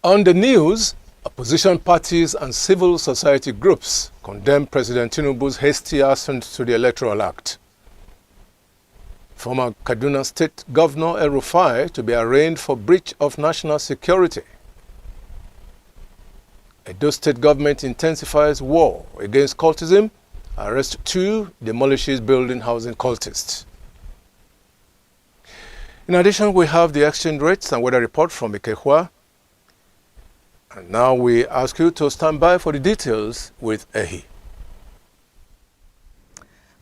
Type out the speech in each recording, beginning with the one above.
On the news, opposition parties and civil society groups condemn President Tinubu's hasty assent to the Electoral Act. Former Kaduna State Governor El-Rufai to be arraigned for breach of national security. Edo State government intensifies war against cultism, arrests 2, demolishes building housing cultists. In addition, we have the exchange rates and weather report from Ikehua. And now we ask you to stand by for the details with Ehi.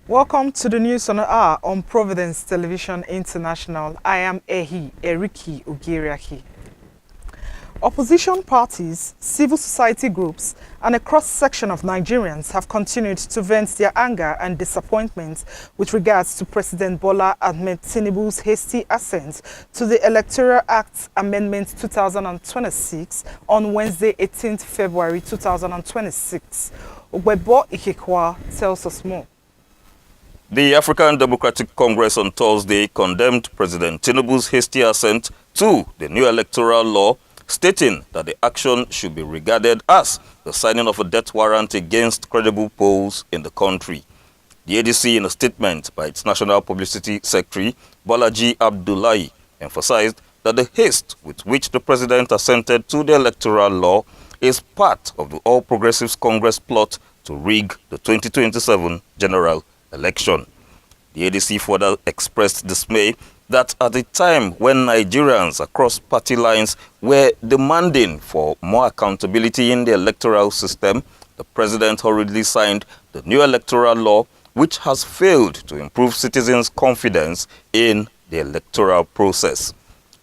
Welcome to the news on the hour on Providence Television International. I am Ehi Eriki Ugiriaki. Opposition parties, civil society groups, and a cross-section of Nigerians have continued to vent their anger and disappointment with regards to President Bola Ahmed Tinubu's hasty assent to the Electoral Act Amendment 2026 on Wednesday, 18th February 2026. Ogbebo Ikekwa tells us more. The African Democratic Congress on Thursday condemned President Tinubu's hasty assent to the new electoral law, stating that the action should be regarded as the signing of a death warrant against credible polls in the country. The ADC, in a statement by its National Publicity Secretary, Bolaji Abdullahi, emphasized that the haste with which the president assented to the electoral law is part of the All Progressives Congress plot to rig the 2027 general election. The ADC further expressed dismay that at a time when Nigerians across party lines were demanding for more accountability in the electoral system, the president hurriedly signed the new electoral law, which has failed to improve citizens' confidence in the electoral process.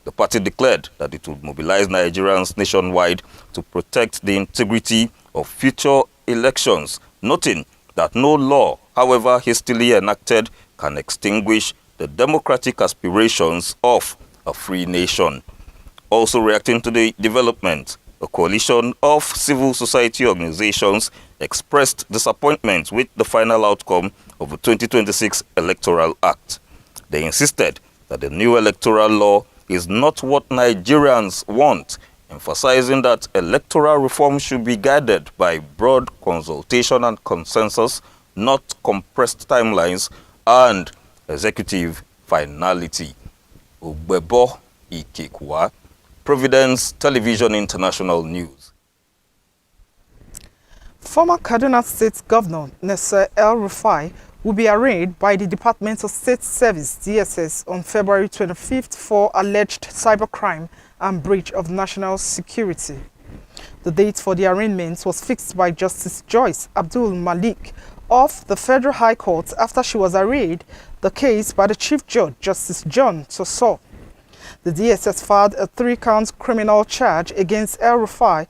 The party declared that it would mobilize Nigerians nationwide to protect the integrity of future elections, noting that no law, however hastily enacted, can extinguish the democratic aspirations of a free nation. Also reacting to the development, a coalition of civil society organizations expressed disappointment with the final outcome of the 2026 Electoral Act. They insisted that the new electoral law is not what Nigerians want, emphasizing that electoral reform should be guided by broad consultation and consensus, not compressed timelines and executive finality. Ogbebo Ikekwa, Providence Television International News. Former Kaduna State Governor Nasir El-Rufai will be arraigned by the Department of State Service (DSS) on February 25th for alleged cybercrime and breach of national security. The date for the arraignment was fixed by Justice Joyce Abdul Malik of the Federal High Court after she was arraigned the case by the Chief Judge, Justice John Toso. The DSS filed a 3-count criminal charge against El-Rufai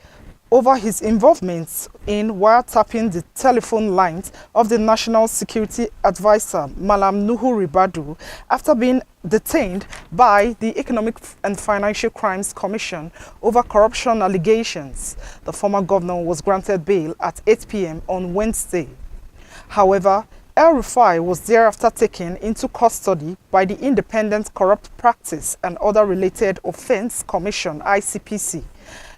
over his involvement in wiretapping the telephone lines of the National Security Advisor, Malam Nuhu Ribadu, after being detained by the Economic and Financial Crimes Commission over corruption allegations. The former governor was granted bail at 8 p.m. on Wednesday. However, El-Rufai was thereafter taken into custody by the Independent Corrupt Practice and Other Related Offense Commission, ICPC.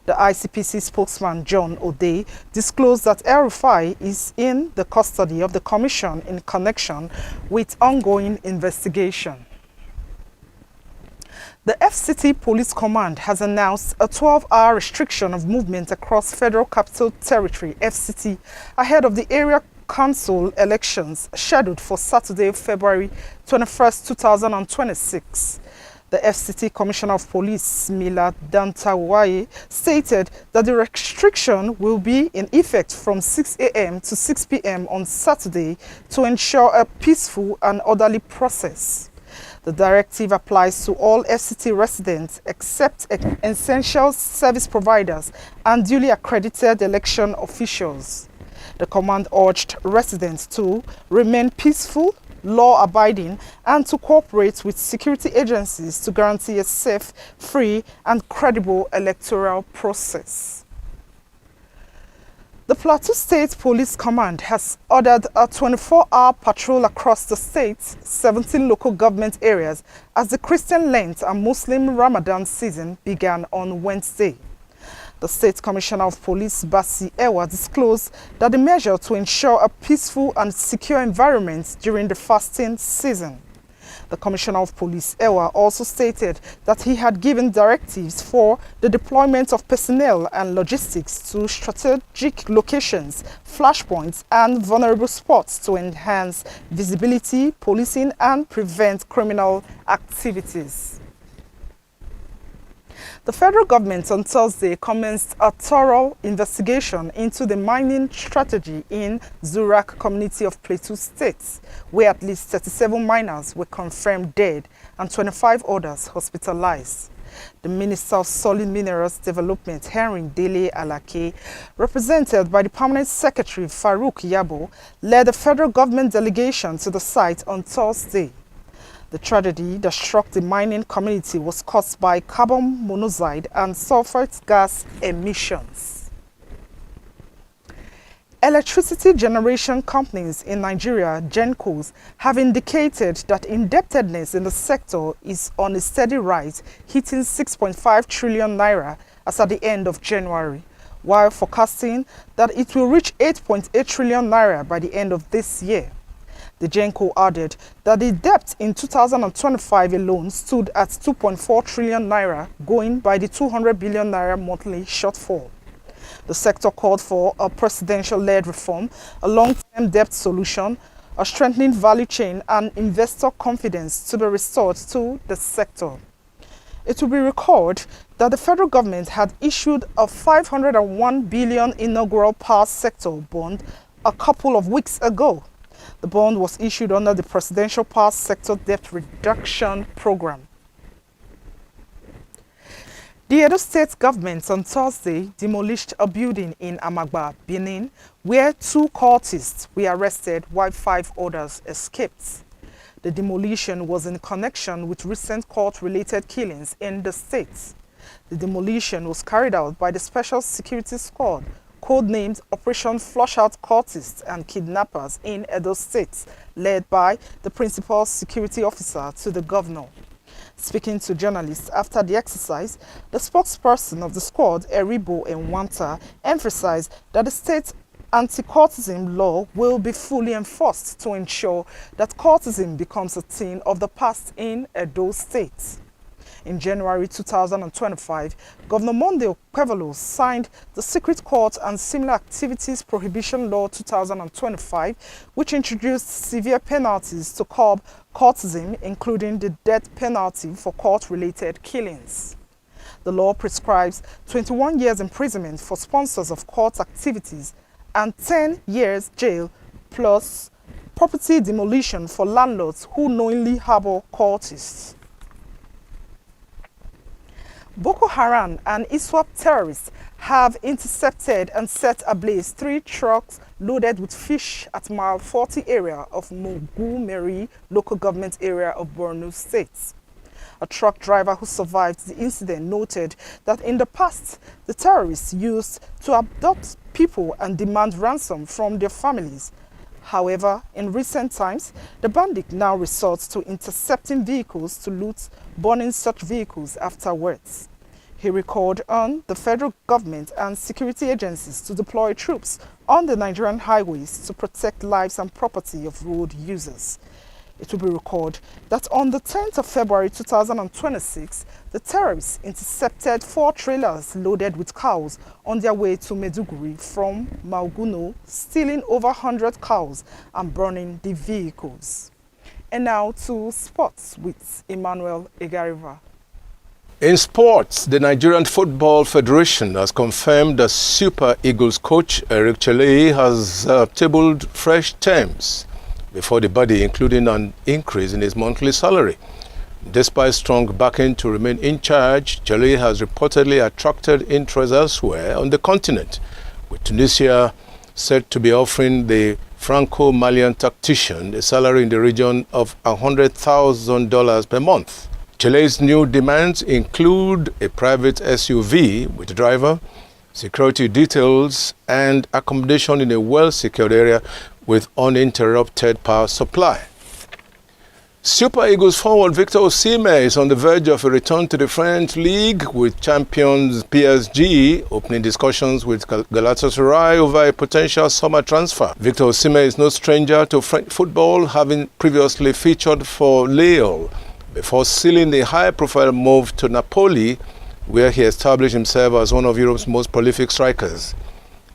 The ICPC spokesman, John O'Day, disclosed that El-Rufai is in the custody of the commission in connection with ongoing investigation. The FCT Police Command has announced a 12-hour restriction of movement across Federal Capital Territory, FCT, ahead of the area council elections scheduled for Saturday, February 21st, 2026. The FCT Commissioner of Police, Mila Dantawaye, stated that the restriction will be in effect from 6 a.m. to 6 p.m. on Saturday to ensure a peaceful and orderly process. The directive applies to all FCT residents except essential service providers and duly accredited election officials. The command urged residents to remain peaceful, law-abiding, and to cooperate with security agencies to guarantee a safe, free, and credible electoral process. The Plateau State Police Command has ordered a 24-hour patrol across the state's 17 local government areas as the Christian Lent and Muslim Ramadan season began on Wednesday. The State Commissioner of Police, Basi Ewa, disclosed that the measure to ensure a peaceful and secure environment during the fasting season. The Commissioner of Police, Ewa, also stated that he had given directives for the deployment of personnel and logistics to strategic locations, flashpoints, and vulnerable spots to enhance visibility, policing, and prevent criminal activities. The federal government on Thursday commenced a thorough investigation into the mining strategy in Zurak community of Plateau State, where at least 37 miners were confirmed dead and 25 others hospitalized. The Minister of Solid Minerals Development, Henry Dele Alake, represented by the Permanent Secretary Farouk Yabo, led the federal government delegation to the site on Thursday. The tragedy that struck the mining community was caused by carbon monoxide and sulfate gas emissions. Electricity generation companies in Nigeria, GenCos, have indicated that indebtedness in the sector is on a steady rise, hitting 6.5 trillion naira as at the end of January, while forecasting that it will reach 8.8 trillion naira by the end of this year. The GenCo added that the debt in 2025 alone stood at 2.4 trillion naira, going by the 200 billion naira monthly shortfall. The sector called for a presidential-led reform, a long-term debt solution, a strengthening value chain, and investor confidence to be restored to the sector. It will be recalled that the federal government had issued a 501 billion inaugural power sector bond a couple of weeks ago. The bond was issued under the Presidential Power Sector Debt Reduction Program. The Edo State government on Thursday demolished a building in Amagba, Benin, where 2 cultists were arrested while 5 others escaped. The demolition was in connection with recent court-related killings in the state. The demolition was carried out by the Special Security Squad, codenamed Operation Flushout Cultists and Kidnappers in Edo State, led by the Principal Security Officer to the Governor. Speaking to journalists after the exercise, the spokesperson of the squad, Eribo Enwanta, emphasized that the state anti-cultism law will be fully enforced to ensure that cultism becomes a thing of the past in Edo State. In January 2025, Governor Monday Okpevolo signed the Secret Court and Similar Activities Prohibition Law 2025, which introduced severe penalties to curb cultism, including the death penalty for court-related killings. The law prescribes 21 years imprisonment for sponsors of cult activities and 10 years jail plus property demolition for landlords who knowingly harbor cultists. Boko Haram and ISWAP terrorists have intercepted and set ablaze 3 trucks loaded with fish at Mile 40 area of Mogumeri local government area of Borno State. A truck driver who survived the incident noted that in the past, the terrorists used to abduct people and demand ransom from their families. However, in recent times, the bandit now resorts to intercepting vehicles to loot, burning such vehicles afterwards. He recalled on the federal government and security agencies to deploy troops on the Nigerian highways to protect lives and property of road users. It will be recalled that on the 10th of February 2026, the terrorists intercepted 4 trailers loaded with cows on their way to Meduguri from Mauguno, stealing over 100 cows and burning the vehicles. And now to sports with Emmanuel Egariva. In sports, the Nigerian Football Federation has confirmed that Super Eagles coach Eric Chelle has tabled fresh terms before the body, including an increase in his monthly salary. Despite strong backing to remain in charge, Chelle has reportedly attracted interest elsewhere on the continent, with Tunisia said to be offering the Franco-Malian tactician a salary in the region of $100,000 per month. Chelle's new demands include a private SUV with a driver, security details, and accommodation in a well-secured area with uninterrupted power supply. Super Eagles forward Victor Osimhen is on the verge of a return to the French league with champions PSG opening discussions with Galatasaray over a potential summer transfer. Victor Osimhen is no stranger to French football, having previously featured for Lille before sealing the high-profile move to Napoli, where he established himself as one of Europe's most prolific strikers.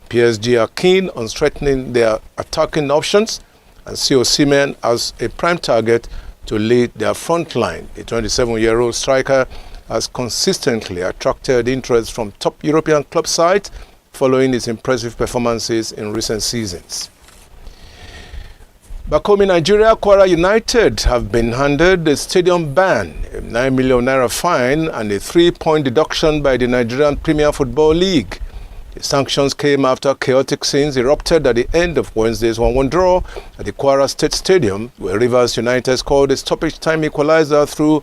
PSG are keen on strengthening their attacking options and see Osimhen as a prime target to lead their front line. The 27-year-old striker has consistently attracted interest from top European club sides following his impressive performances in recent seasons. Back home in Nigeria, Kwara United have been handed a stadium ban, a 9 million naira fine and a 3-point deduction by the Nigerian Premier Football League. The sanctions came after chaotic scenes erupted at the end of Wednesday's 1-1 draw at the Kwara State Stadium, where Rivers United scored a stoppage time equalizer through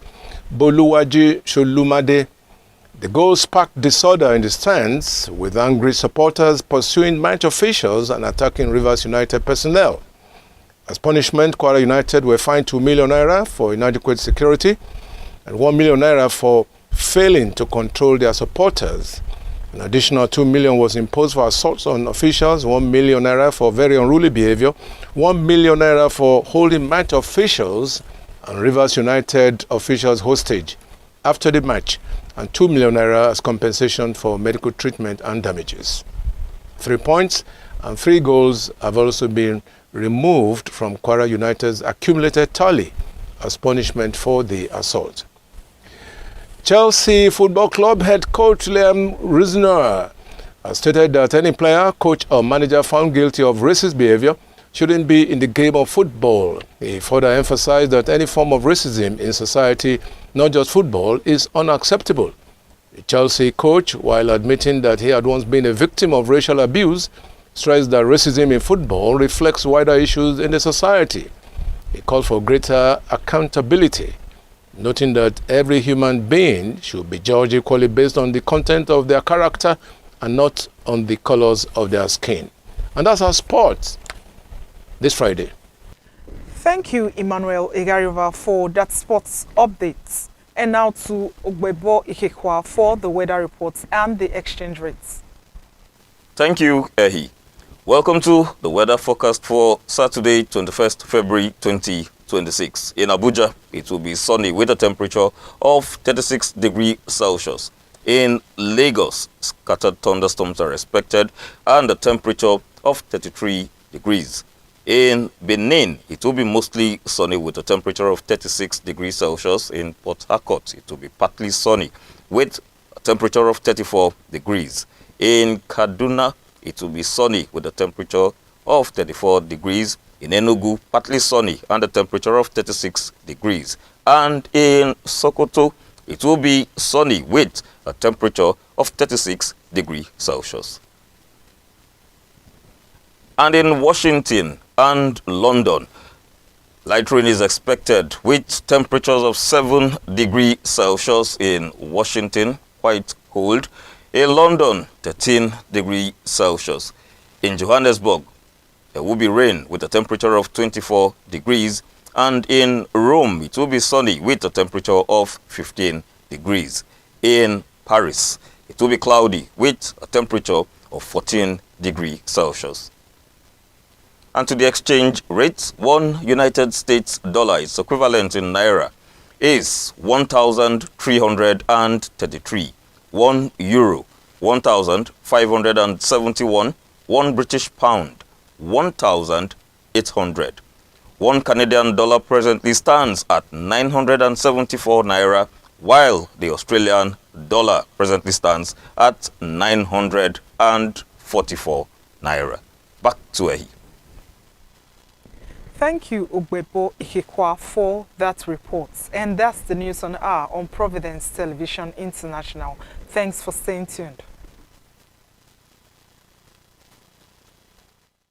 Boluwaji Sholumade. The goal sparked disorder in the stands, with angry supporters pursuing match officials and attacking Rivers United personnel. As punishment, Kwara United were fined 2 million naira for inadequate security and 1 million naira for failing to control their supporters. An additional 2 million was imposed for assaults on officials, 1 million naira for very unruly behavior, 1 million naira for holding match officials and Rivers United officials hostage after the match, and 2 million naira as compensation for medical treatment and damages. 3 points and 3 goals have also been removed from Kwara United's accumulated tally as punishment for the assault. Chelsea Football Club head coach Liam Risner has stated that any player, coach or manager found guilty of racist behavior shouldn't be in the game of football. He further emphasized that any form of racism in society, not just football, is unacceptable. The Chelsea coach, while admitting that he had once been a victim of racial abuse, stressed that racism in football reflects wider issues in the society. He called for greater accountability, noting that every human being should be judged equally based on the content of their character and not on the colors of their skin. And that's our sports this Friday. Thank you, Emmanuel Igariova, for that sports update. And now to Ogbebo Ikekwa for the weather reports and the exchange rates. Thank you, Ehi. Welcome to the weather forecast for Saturday, 21st February 2026. In Abuja, it will be sunny with a temperature of 36 degrees Celsius. In Lagos, scattered thunderstorms are expected and a temperature of 33 degrees. In Benin, it will be mostly sunny with a temperature of 36 degrees Celsius. In Port Harcourt, it will be partly sunny with a temperature of 34 degrees. In Kaduna, it will be sunny with a temperature of 34 degrees. In Enugu, partly sunny and a temperature of 36 degrees. And in Sokoto, it will be sunny with a temperature of 36 degrees Celsius. And in Washington and London, light rain is expected with temperatures of 7 degrees Celsius in Washington, quite cold. In London, 13 degrees Celsius. In Johannesburg, there will be rain with a temperature of 24 degrees. And in Rome, it will be sunny with a temperature of 15 degrees. In Paris, it will be cloudy with a temperature of 14 degrees Celsius. And to the exchange rates, 1 United States dollar, its equivalent in naira, is 1,333. 1 euro, 1,571. 1 British pound, 1,800. 1 Canadian dollar presently stands at 974 naira, while the Australian dollar presently stands at 944 naira. Back to Ehi. Thank you, Ogbebo Ikekwa, for that report. And that's the news on air on Providence Television International. Thanks for staying tuned.